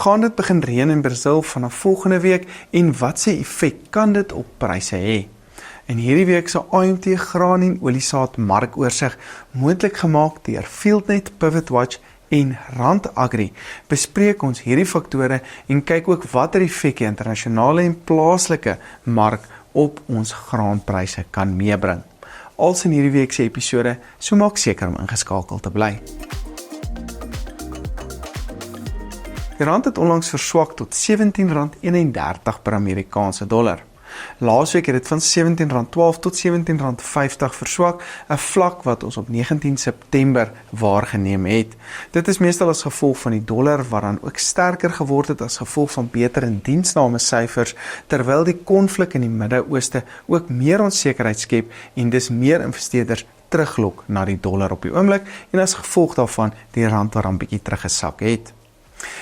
Gaan dit begin reën in Brazil vanaf volgende week en wat se effek kan dit op pryse hê? In hierdie week se AMT graan en oliesaad markoorsigg, moontlik gemaak deur FieldNet, PivotWatch en Rand Agri, bespreek ons hierdie faktore en kyk ook watter effek die internasionale en plaaslike mark op ons graanpryse kan meebring. Als in hierdie week se episode, so maak seker om ingeskakel te bly. Die rand het onlangs verswak tot R17.31 per Amerikaanse dollar. Laasweek het dit van R17.12 tot R17.50 verswak, 'n vlak wat ons op 19 September waargeneem het. Dit is meestal as gevolg van die dollar wat dan ook sterker geword het as gevolg van beter indiensname syfers, terwyl die konflik in die Midde-Ooste ook meer onsekerheid skep en dis meer investeerders teruglok na die dollar op die oomblik en as gevolg daarvan die rand wat dan bietjie teruggesak het.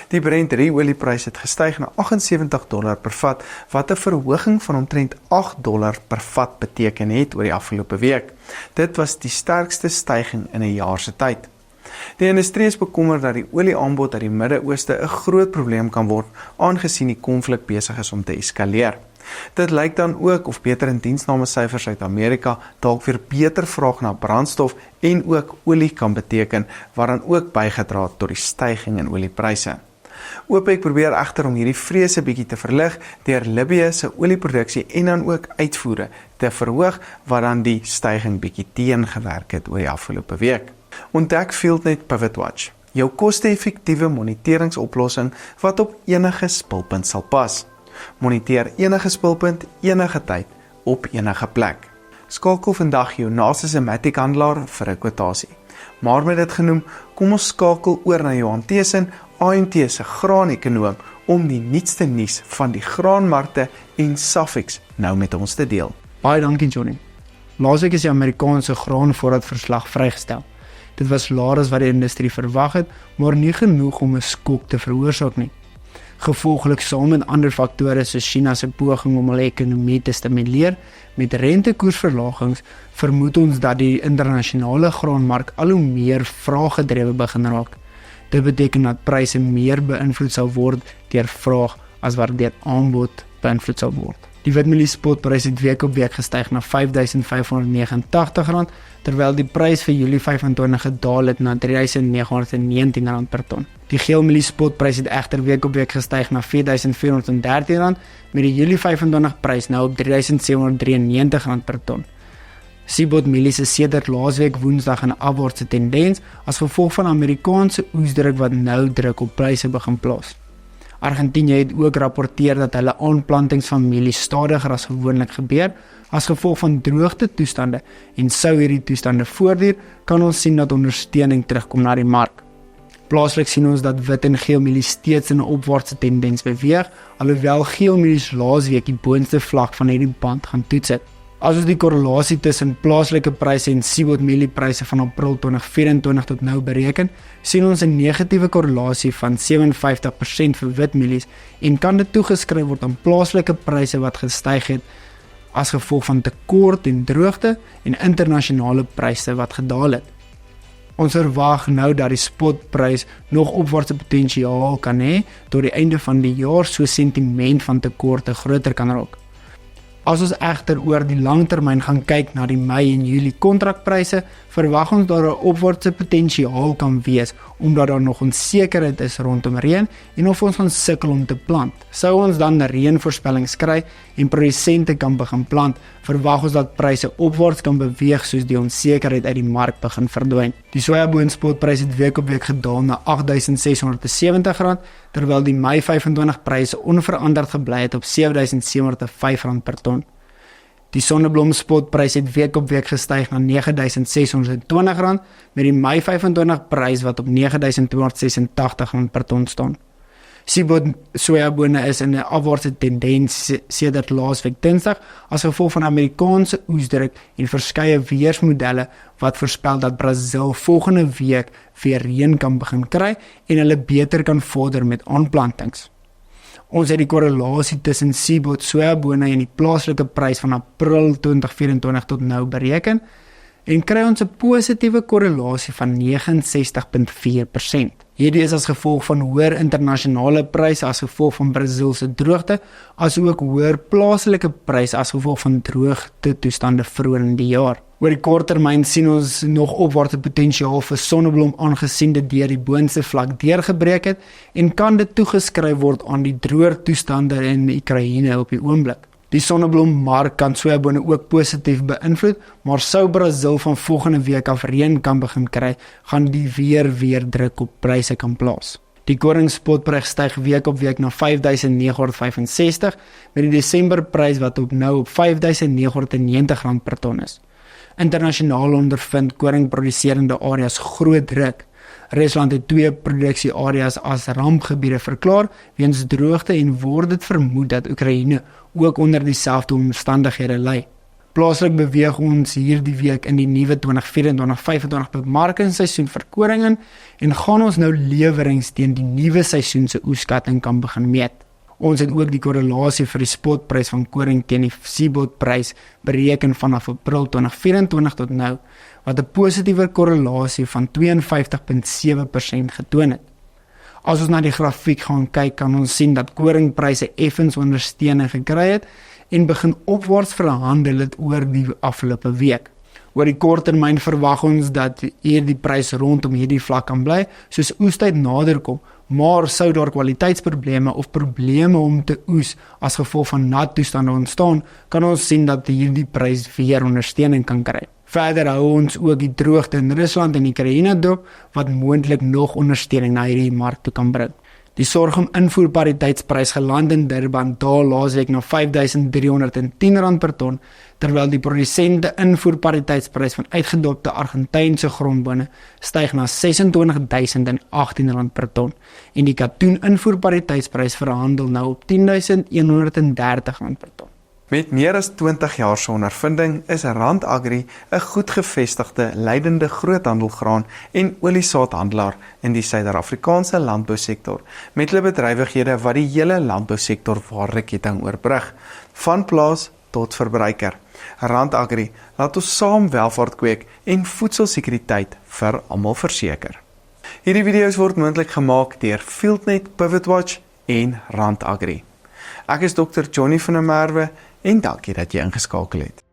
Die Brent oliepryse het gestyg na $78 per vat, wat 'n verhoging van omtrent $8 per vat beteken het oor die afgelope week. Dit was die sterkste styging in 'n jaar se tyd. Die industrie is bekommerd dat die olieaanbod uit die Midde-Ooste 'n groot probleem kan word, aangesien die konflik besig is om te eskaleer. Dit lyk dan ook of beter indiensname syfers uit Amerika dalk weer beter vraag na brandstof en ook olie kan beteken, wat dan ook bygedra het tot die styging in oliepryse. OPEC probeer egter om hierdie vrese bietjie te verlig deur Libië se olieproduksie en dan ook uitvoere te verhoog, wat dan die styging bietjie teengewerk het oor die afgelope week. Ontdek FieldNet PivotWatch, jou koste-effektiewe moniteringsoplossing wat op enige spulpunt sal pas. Moniteer enige spulpunt, enige tyd, op enige plek. Skakel vandag jou naaste Zematic handelaar vir 'n kwotasie. Maar met dit genoem, kom ons skakel oor na Johan Thesen, AMT se graanekonoom, om die nuutste nuus van die graanmarkte en Safex nou met ons te deel. Baie dankie, Johnny. Laasweek is die Amerikaanse graanvoorraadverslag vrygestel. Dit was laer as wat die industrie verwag het, maar nie genoeg om 'n skok te veroorsaak nie. Gevolglik saam met ander faktore soos China se poging om hulle ekonomie te stimuleer met rentekoersverlagings, vermoed ons dat die internasionale graanmark al hoe meer vraaggedrewe begin raak. Dit beteken dat pryse meer beïnvloed sal word deur vraag as wat deur aanbod beïnvloed sal word. Die witmelie spotprys het week op week gestyg na R5.589, terwyl die prys vir Julie 25 gedaal het na R3.919 per ton. Die geelmelie spotprys het egter week op week gestyg na R4.413, met die Julie 25 prys nou op R3.793 per ton. Sibotmelie se sedert laasweek Woensdag 'n afwaartse tendens as gevolg van Amerikaanse oesdruk wat nou druk op pryse begin plaas. Argentinië het ook rapporteer dat hulle aanplantings van mielie stadiger as gewoonlik gebeur as gevolg van droogte toestande, en sou hierdie toestande voortduur, kan ons sien dat ondersteuning terugkom na die mark. Plaaslik sien ons dat wit en geel mielie steeds in 'n opwaartse tendens beweeg, alhoewel geel mielies laasweek die boonste vlak van hierdie band gaan toets het. As ons die korrelasie tussen plaaslike pryse en Sibot mieliepryse van April 2024 tot nou bereken, sien ons 'n negatiewe korrelasie van 57% vir wit mielies en kan dit toegeskryf word aan plaaslike pryse wat gestyg het as gevolg van tekort en droogte en internasionale pryse wat gedaal het. Ons verwag nou dat die spotprys nog opwaartse potensiaal kan hê tot die einde van die jaar, so sentiment van tekorte groter kan raak. As ons egter oor die langtermyn gaan kyk na die Mei en Julie kontrakpryse, verwag ons dat daar 'n opwaartse potensiaal kan wees, omdat daar nog onsekerheid is rondom reën en of ons gaan sukkel om te plant. Sou ons dan reënvoorspellings kry en produsente kan begin plant, verwag ons dat pryse opwaarts kan beweeg soos die onsekerheid uit die mark begin verdwyn. Die sojaboonspotprys het week op week gedaal na R8.670, terwyl die Mei 25 pryse onveranderd gebly het op R7.705 per ton. Die sonneblomspotprys het week op week gestyg na R9.620, met die Mei 25 prys wat op R9.286 per ton staan. Sibot sojabone is in 'n afwaartse tendens sedert laasweek Dinsdag as gevolg van Amerikaanse oesdruk en verskeie weersmodelle wat voorspel dat Brazil volgende week weer reën kan begin kry en hulle beter kan vorder met aanplantings. Ons het die korrelasie tussen Sibot sojabone en die plaaslike prys van April 2024 tot nou bereken en kry ons 'n positiewe korrelasie van 69.4%. Hierdie is as gevolg van hoër internasionale pryse as gevolg van Brazil se droogte, asook hoër plaaslike pryse as gevolg van droogte toestande vroeër in die jaar. Oor die korttermyn sien ons nog opwaartse potensiaal vir sonneblom aangesien dit deur die boonste vlak deurgebreek het en kan dit toegeskryf word aan die droër toestande in Oekraïne op die oomblik. Die sonneblommark kan sojabone ook positief beïnvloed, maar sou Brazil van volgende week af reën kan begin kry, gaan die weer druk op pryse kan plaas. Die koringspotprys styg week op week na 5.965 met die Desemberprys wat op R5.990 per ton is. Internasionaal ondervind koringproduserende areas groot druk. Rusland het 2 produksieareas as rampgebiede verklaar weens droogte en word dit vermoed dat Oekraïne ook onder dieselfde omstandighede ly. Plaaslik beweeg ons hierdie week in die nuwe 2024-2025 bemarkingsseisoen vir koring in en gaan ons nou lewerings teen die nuwe seisoen se oeskatting kan begin meet. Ons het ook die korrelasie vir die spotprys van koring teen die CBOT-prys bereken vanaf April 2024 tot nou, wat 'n positiewe korrelasie van 52.7% getoon het. As ons na die grafiek gaan kyk, kan ons sien dat koringpryse effens ondersteuning gekry het en begin opwaarts verhandel het oor die afgelope week. Oor die korttermyn verwag ons dat hierdie prys rondom hierdie vlak kan bly, soos oestyd naderkom, maar sou daar kwaliteitsprobleme of probleme om te oes as gevolg van nat toestande ontstaan, kan ons sien dat hierdie prys weer ondersteuning kan kry. Verder hou ons ook die droogte in Rusland en Oekraïne dop, wat moontlik nog ondersteuning na hierdie mark toe kan bring. Die sorghum invoerpariteitsprys geland in Durban daal laasweek na R5.310 per ton, terwyl die produsente invoerpariteitsprys van uitgedopte Argentynse grondbone styg na R26.018 per ton en die katoen invoerpariteitsprys verhandel nou op R10.130 per ton. Met meer as 20 jaar se ondervinding is Rand Agri 'n goed gevestigde, leidende groothandelgraan en oliesaadhandelaar in die Suid-Afrikaanse landbousektor, met hulle bedrywighede wat die hele landbousektor waardeketting oorbrug, van plaas tot verbruiker. Rand Agri laat ons saam welvaart kweek en voedselsekuriteit vir almal verseker. Hierdie video's word moontlik gemaak deur FieldNet, PivotWatch en Rand Agri. Ek is Dr. Johnny van der Merwe en dankie dat jy ingeskakel het.